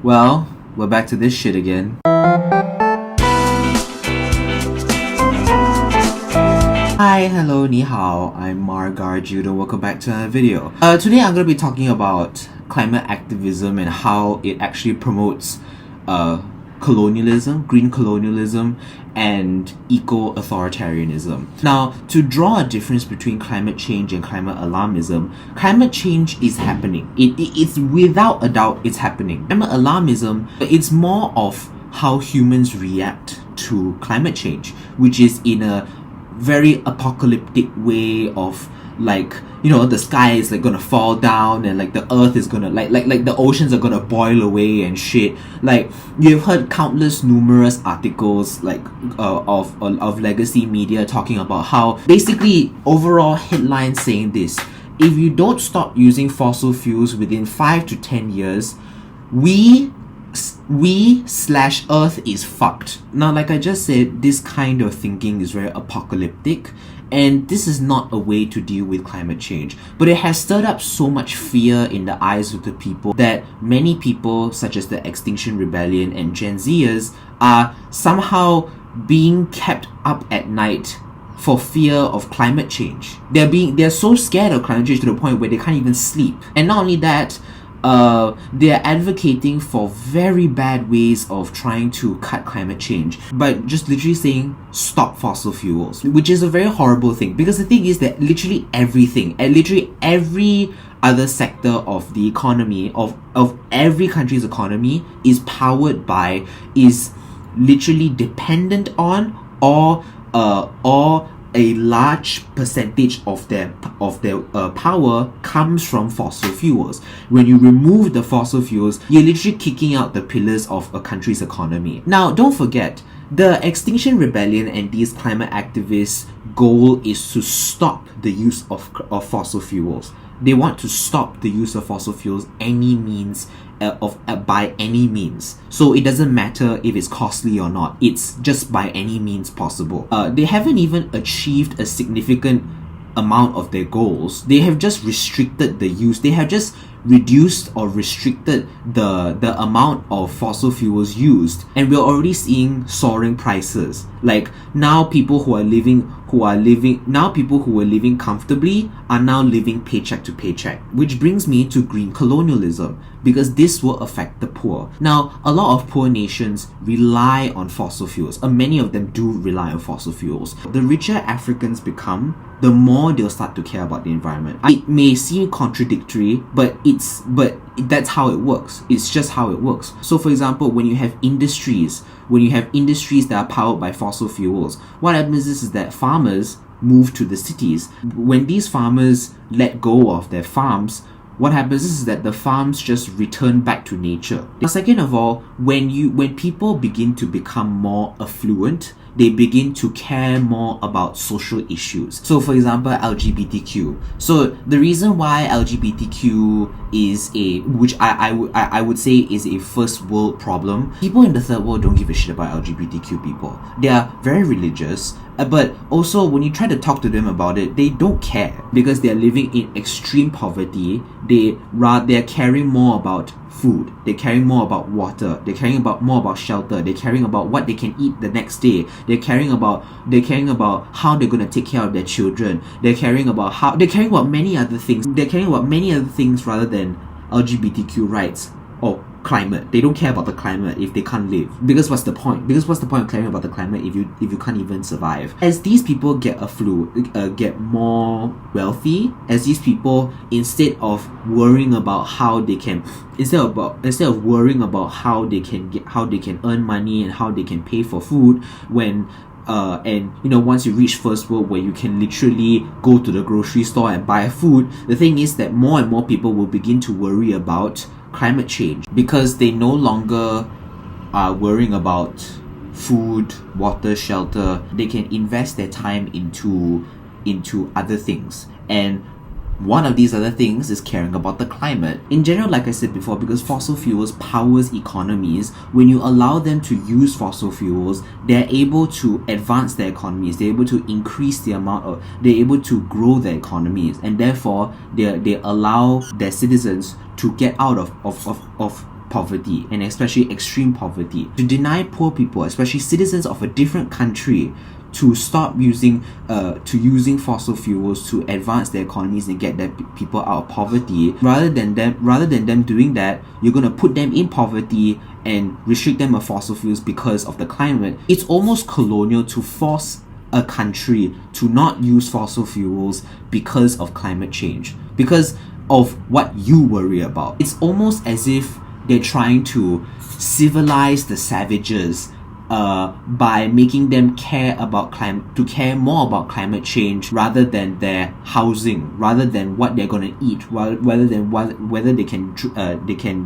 Well, we're back to this shit again. Hi, hello, ni hao. I'm Margar Judo. Welcome back to another video. Today I'm going to be talking about climate activism and how it actually promotes colonialism, green colonialism, and eco-authoritarianism. Now, to draw a difference between climate change and climate alarmism, climate change is happening. It's without a doubt, it's happening. Climate alarmism, it's more of how humans react to climate change, which is in a very apocalyptic way of the sky is gonna fall down and the earth is gonna like the oceans are gonna boil away and shit. You've heard countless numerous articles of legacy media talking about how basically overall headlines saying this: if you don't stop using fossil fuels within 5 to 10 years, we/Earth is fucked. Now, like I just said, this kind of thinking is very apocalyptic, and this is not a way to deal with climate change. But it has stirred up so much fear in the eyes of the people that many people, such as the Extinction Rebellion and Gen Zers, are somehow being kept up at night for fear of climate change. They're so scared of climate change to the point where they can't even sleep. And not only that, they're advocating for very bad ways of trying to cut climate change by just literally saying stop fossil fuels, which is a very horrible thing, because the thing is that literally everything and literally every other sector of the economy of every country's economy is literally dependent on or a large percentage of their power comes from fossil fuels. When you remove the fossil fuels, you're literally kicking out the pillars of a country's economy. Now, don't forget, the Extinction Rebellion and these climate activists' goal is to stop the use of fossil fuels. They want to stop the use of fossil fuels by any means. So it doesn't matter if it's costly or not. It's just by any means possible. They haven't even achieved a significant amount of their goals. They have just restricted the use. They have just reduced or restricted the amount of fossil fuels used, and we're already seeing soaring prices. Now people who were living comfortably are now living paycheck to paycheck, which brings me to green colonialism, because this will affect the poor. Now, a lot of poor nations rely on fossil fuels, and many of them do rely on fossil fuels. The richer Africans become, the more they'll start to care about the environment. It may seem contradictory, but that's how it works. It's just how it works. So for example, when you have industries that are powered by fossil fuels, what happens is that farmers move to the cities. When these farmers let go of their farms, what happens is that the farms just return back to nature. Now, second of all, when people begin to become more affluent, they begin to care more about social issues. So for example, LGBTQ. So the reason why LGBTQ is which I would say is a first world problem. People in the third world don't give a shit about LGBTQ people. They are very religious, but also when you try to talk to them about it, they don't care, because they are living in extreme poverty. They're caring more about food, they're caring more about water, they're caring more about shelter, they're caring about what they can eat the next day, they're caring about how they're going to take care of their children, they're caring about many other things rather than LGBTQ rights or climate. They don't care about the climate if they can't live, because what's the point of caring about the climate if you can't even survive? As these people get more wealthy, as these people, instead of worrying about how they can earn money and how they can pay for food, once you reach first world where you can literally go to the grocery store and buy food, the thing is that more and more people will begin to worry about climate change, because they no longer are worrying about food, water, shelter. They can invest their time into other things, and one of these other things is caring about the climate. In general, like I said before, because fossil fuels powers economies, when you allow them to use fossil fuels, they're able to advance their economies, they're able to increase they're able to grow their economies, and therefore they allow their citizens to get out of poverty, and especially extreme poverty, to deny poor people, especially citizens of a different country, to stop using fossil fuels to advance their economies and get their people out of poverty. Rather than them doing that, you're going to put them in poverty and restrict them of fossil fuels because of the climate. It's almost colonial to force a country to not use fossil fuels because of climate change, because of what you worry about. It's almost as if they're trying to civilize the savages by making them care more about climate change rather than their housing, rather than what they're gonna eat, rather than whether they can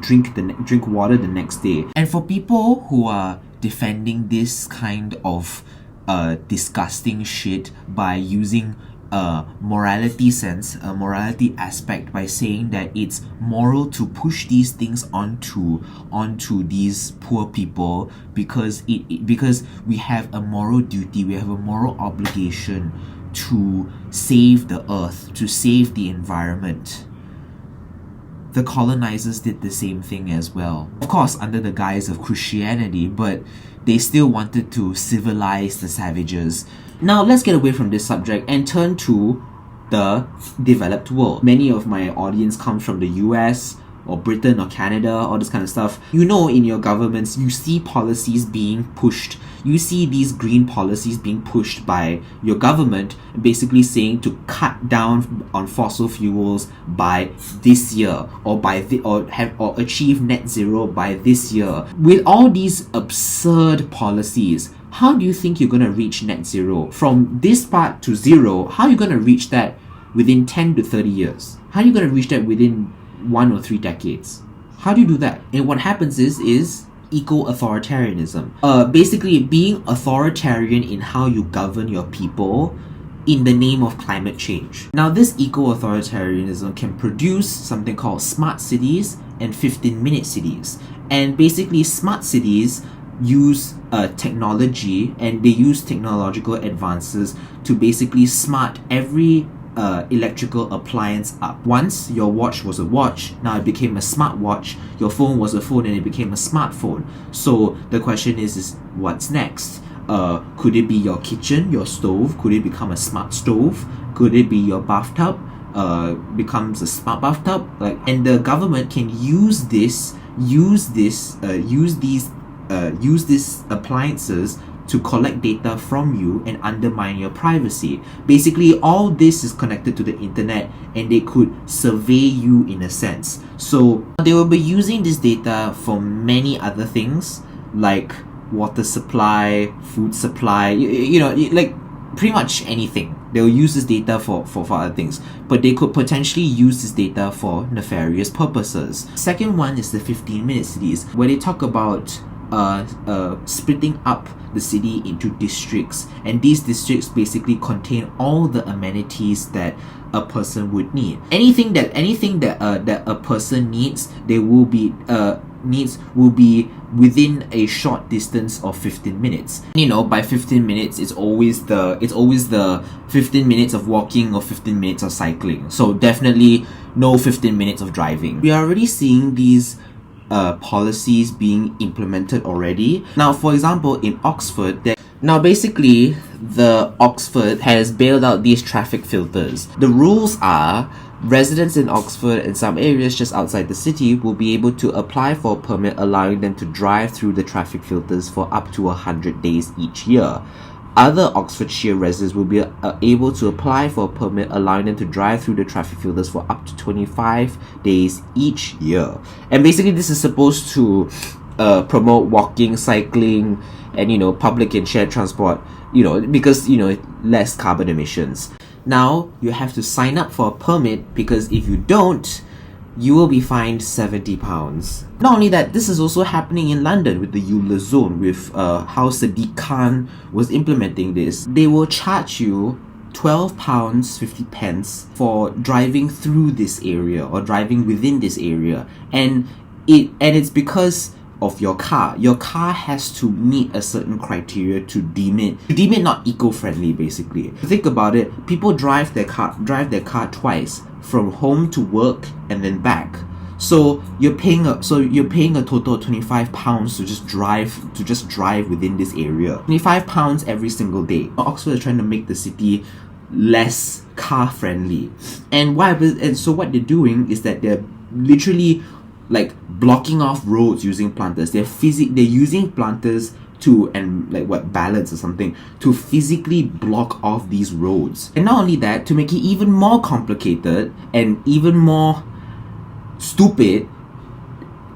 drink water the next day. And for people who are defending this kind of disgusting shit by using a morality aspect, by saying that it's moral to push these things onto these poor people because we have a moral duty, we have a moral obligation to save the earth, to save the environment. The colonizers did the same thing as well, of course under the guise of Christianity, but they still wanted to civilize the savages. Now let's get away from this subject and turn to the developed world. Many of my audience comes from the US or Britain or Canada, all this kind of stuff. You know, in your governments, you see policies being pushed. You see these green policies being pushed by your government, basically saying to cut down on fossil fuels by this year, or achieve net zero by this year. With all these absurd policies, how do you think you're going to reach net zero? From this part to zero, how are you going to reach that within 10 to 30 years? How are you going to reach that within 1 or 3 decades? How do you do that? And what happens is eco-authoritarianism. Basically being authoritarian in how you govern your people in the name of climate change. Now this eco-authoritarianism can produce something called smart cities and 15-minute cities. And basically smart cities use technology, and they use technological advances to basically smart every electrical appliance up. Once your watch was a watch, now it became a smart watch. Your phone was a phone and it became a smartphone. So the question is what's next? Could it be your kitchen, your stove? Could it become a smart stove? Could it be your bathtub? Becomes a smart bathtub? And the government can use these appliances to collect data from you and undermine your privacy. Basically, all this is connected to the internet, and they could survey you in a sense. So they will be using this data for many other things, like water supply, food supply, like pretty much anything. They'll use this data for other things, but they could potentially use this data for nefarious purposes. Second one is the 15-minute cities, where they talk about splitting up the city into districts, and these districts basically contain all the amenities that a person would need. Anything that a person needs, will be within a short distance of 15 minutes. By 15 minutes, it's always the 15 minutes of walking or 15 minutes of cycling. So definitely no 15 minutes of driving. We are already seeing these policies being implemented already. Now, for example, in Oxford, basically the Oxford has bailed out these traffic filters. The rules are residents in Oxford and some areas just outside the city will be able to apply for a permit allowing them to drive through the traffic filters for up to 100 days each year. Other Oxfordshire residents will be able to apply for a permit allowing them to drive through the traffic filters for up to 25 days each year. And basically this is supposed to promote walking, cycling, and public and shared transport, because less carbon emissions. Now you have to sign up for a permit, because if you don't, you will be fined £70. Not only that, this is also happening in London with the Euler Zone, with how Sadiq Khan was implementing this. They will charge you £12.50 for driving through this area or driving within this area, and it's because of your car. Your car has to meet a certain criteria to deem it not eco-friendly. Basically, think about it. People drive their car twice, from home to work and then back. So you're paying a total of £25 to just drive within this area. £25 every single day. Oxford is trying to make the city less car friendly. And what they're doing is that they're literally like blocking off roads using planters. They're using planters and ballots or something to physically block off these roads. And not only that, to make it even more complicated and even more stupid,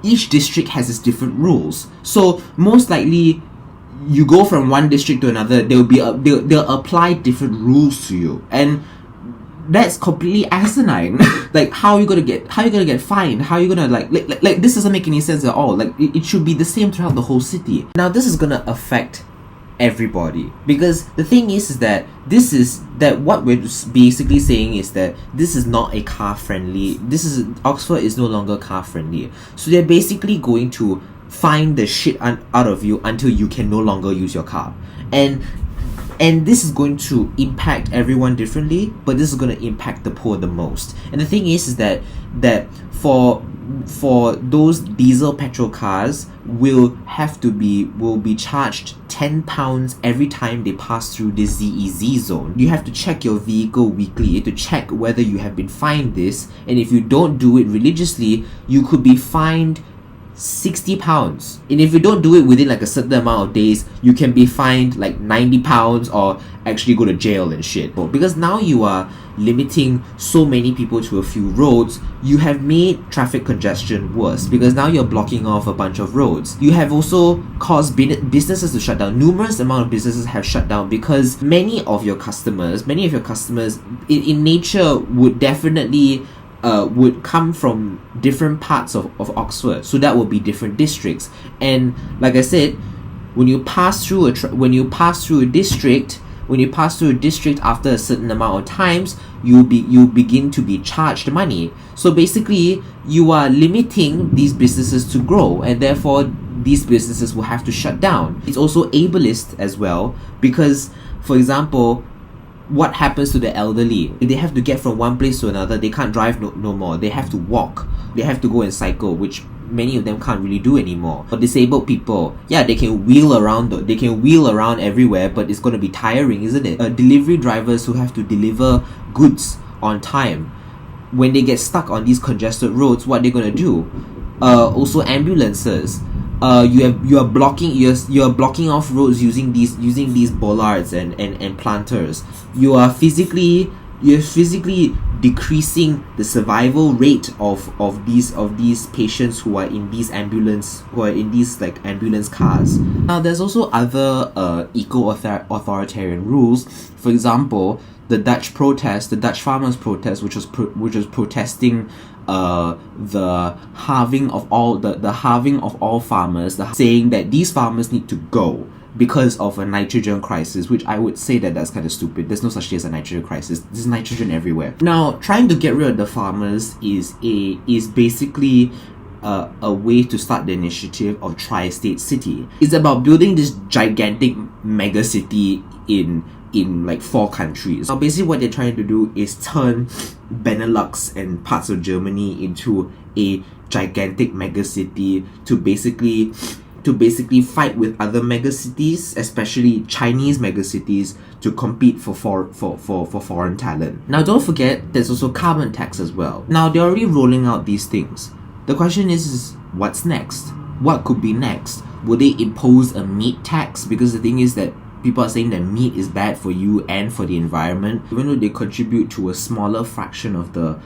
each district has its different rules. So most likely you go from one district to another, they'll apply different rules to you, and that's completely asinine. Like, how are you gonna get fined? How are you gonna like this doesn't make any sense at all. Like, it should be the same throughout the whole city. Now this is gonna affect everybody, because the thing is that what we're basically saying is that this is not a car friendly. Oxford is no longer car friendly. So they're basically going to fine the shit out of you until you can no longer use your car. And this is going to impact everyone differently, but this is going to impact the poor the most. And the thing is that for those diesel petrol cars will be charged £10 every time they pass through the ZEZ zone. You have to check your vehicle weekly to check whether you have been fined this, and if you don't do it religiously, you could be fined £60. And if you don't do it within like a certain amount of days, you can be fined like £90 or actually go to jail and shit. Because now you are limiting so many people to a few roads, you have made traffic congestion worse, because now you're blocking off a bunch of roads. You have also caused businesses to shut down. Numerous amount of businesses have shut down because many of your customers in nature would definitely would come from different parts of Oxford, so that would be different districts. And like I said, when you pass through a district after a certain amount of times, you begin to be charged money. So basically, you are limiting these businesses to grow, and therefore these businesses will have to shut down. It's also ableist as well, because, for example, what happens to the elderly? They have to get from one place to another. They can't drive no more. They have to walk. They have to go and cycle, which many of them can't really do anymore. For disabled people, yeah, they can wheel around everywhere, but it's going to be tiring, isn't it? Delivery drivers who have to deliver goods on time, when they get stuck on these congested roads, what they're going to do? Also ambulances. You are blocking off roads using these bollards and planters. You're physically decreasing the survival rate of these patients who are in these ambulance cars. Now there's also other eco-authoritarian rules. For example, the Dutch farmers protest, which was protesting the halving of all farmers, saying that these farmers need to go because of a nitrogen crisis, which I would say that's kind of stupid. There's no such thing as a nitrogen crisis. There's nitrogen everywhere. Now, trying to get rid of the farmers is basically a way to start the initiative of Tri-State City. It's about building this gigantic mega city in like 4 countries. Now basically what they're trying to do is turn Benelux and parts of Germany into a gigantic megacity to basically fight with other megacities, especially Chinese megacities, to compete for foreign talent. Now don't forget, there's also carbon tax as well. Now they're already rolling out these things. The question is what's next? What could be next? Will they impose a meat tax? Because the thing is that people are saying that meat is bad for you and for the environment, even though they contribute to a smaller fraction of the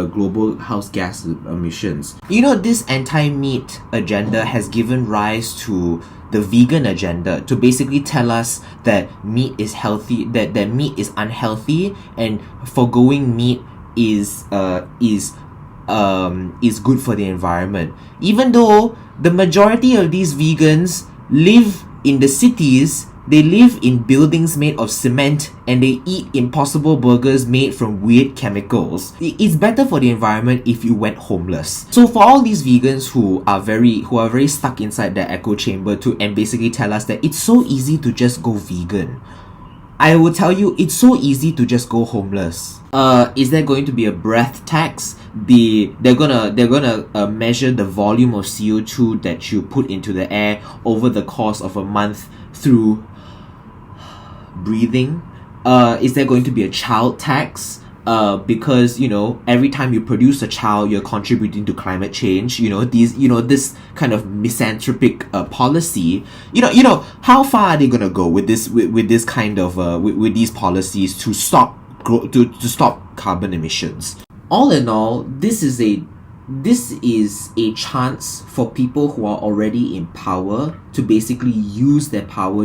global house gas emissions. You know, this anti-meat agenda has given rise to the vegan agenda, to basically tell us that meat is healthy, that meat is unhealthy, and foregoing meat is good for the environment. Even though the majority of these vegans live in the cities, they live in buildings made of cement, and they eat impossible burgers made from weird chemicals. It's better for the environment if you went homeless. So for all these vegans who are very stuck inside their echo chamber and basically tell us that it's so easy to just go vegan, I will tell you, it's so easy to just go homeless. Is there going to be a breath tax? They're gonna measure the volume of CO2 that you put into the air over the course of a month through breathing. Is there going to be a child tax? Because every time you produce a child, you're contributing to climate change. This kind of misanthropic policy. How far are they gonna go with this kind of with these policies to stop carbon emissions? All in all, this is a chance for people who are already in power to basically use their power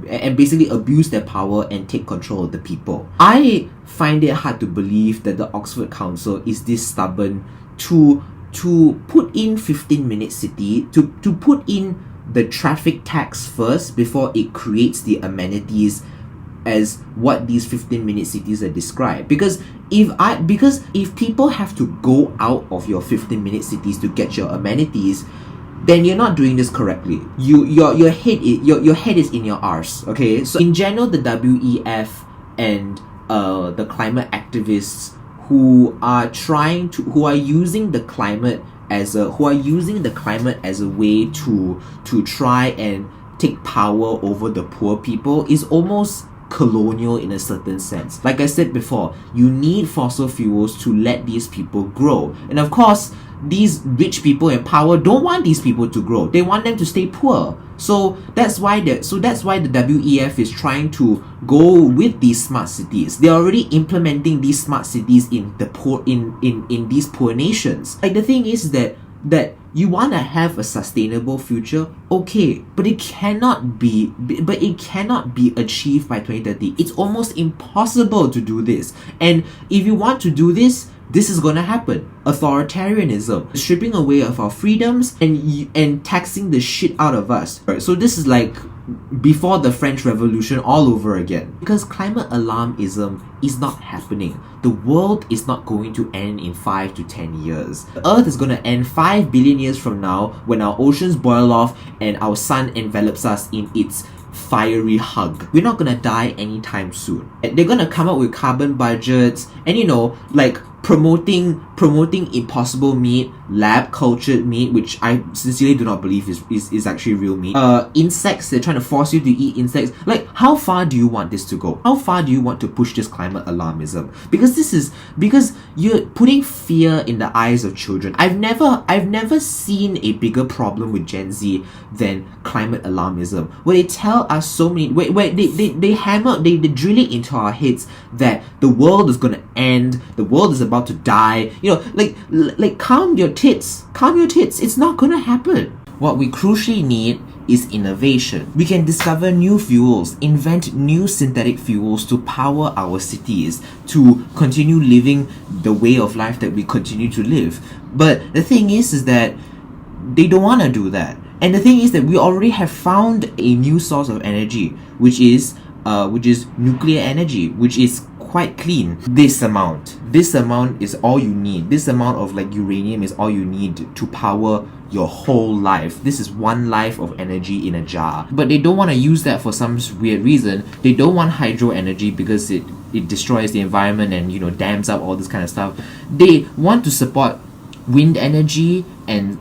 and basically abuse their power and take control of the people. I find it hard to believe that the Oxford Council is this stubborn to put in 15-minute city, to put in the traffic tax first before it creates the amenities as what these 15-minute cities are described. Because if people have to go out of your 15-minute cities to get your amenities, then you're not doing this correctly. Your head is in your arse. Okay, so in general, the WEF and the climate activists who are using the climate as a way to try and take power over the poor people is almost colonial in a certain sense. Like I said before, you need fossil fuels to let these people grow. And of course, these rich people in power don't want these people to grow. They want them to stay poor. So that's why the WEF is trying to go with these smart cities. They're already implementing these smart cities in the poor in these poor nations. Like, the thing is that you want to have a sustainable future, okay, but it cannot be achieved by 2030. It's almost impossible to do this. And if you want to do this is going to happen. Authoritarianism, stripping away of our freedoms and taxing the shit out of us. Right, so this is like before the French Revolution all over again. Because climate alarmism is not happening. The world is not going to end in 5 to 10 years. The Earth is going to end 5 billion years from now when our oceans boil off and our sun envelops us in its fiery hug. We're not gonna die anytime soon. They're gonna come up with carbon budgets and like promoting impossible meat, lab cultured meat, which I sincerely do not believe is actually real meat. Insects, they're trying to force you to eat insects. Like, how far do you want this to go? How far do you want to push this climate alarmism? Because you're putting fear in the eyes of children. I've never seen a bigger problem with Gen Z than climate alarmism, where they tell us so many where they drill it into our heads that the world is gonna end, the world is about to die. Like calm your tits. It's not gonna happen. What we crucially need is innovation. We can discover new fuels, invent new synthetic fuels to power our cities, to continue living the way of life that we continue to live. But the thing is that they don't want to do that. And the thing is that we already have found a new source of energy, which is nuclear energy, which is quite clean. This amount is all you need. This amount of uranium is all you need to power your whole life. This is one life of energy in a jar. But they don't want to use that for some weird reason. They don't want hydro energy because it destroys the environment and dams up all this kind of stuff. They want to support wind energy and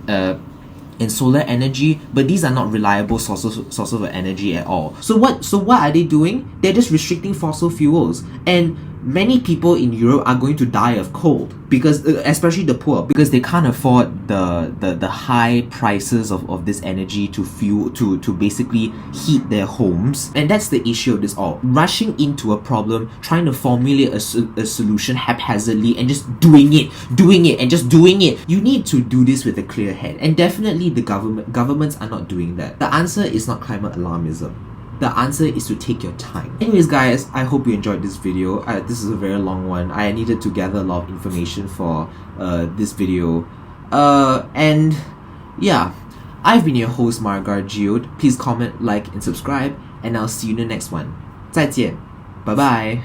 solar energy, but these are not reliable sources of energy at all. So what are they doing? They're just restricting fossil fuels, and many people in Europe are going to die of cold because, especially the poor, because they can't afford the high prices of this energy to basically heat their homes. And that's the issue of this all. Rushing into a problem, trying to formulate a solution haphazardly and just doing it. You need to do this with a clear head, and definitely the governments are not doing that. The answer is not climate alarmism. The answer is to take your time. Anyways, guys, I hope you enjoyed this video. This is a very long one. I needed to gather a lot of information for this video. And yeah, I've been your host, Margar Geode. Please comment, like, and subscribe, and I'll see you in the next one. 再见. Bye bye.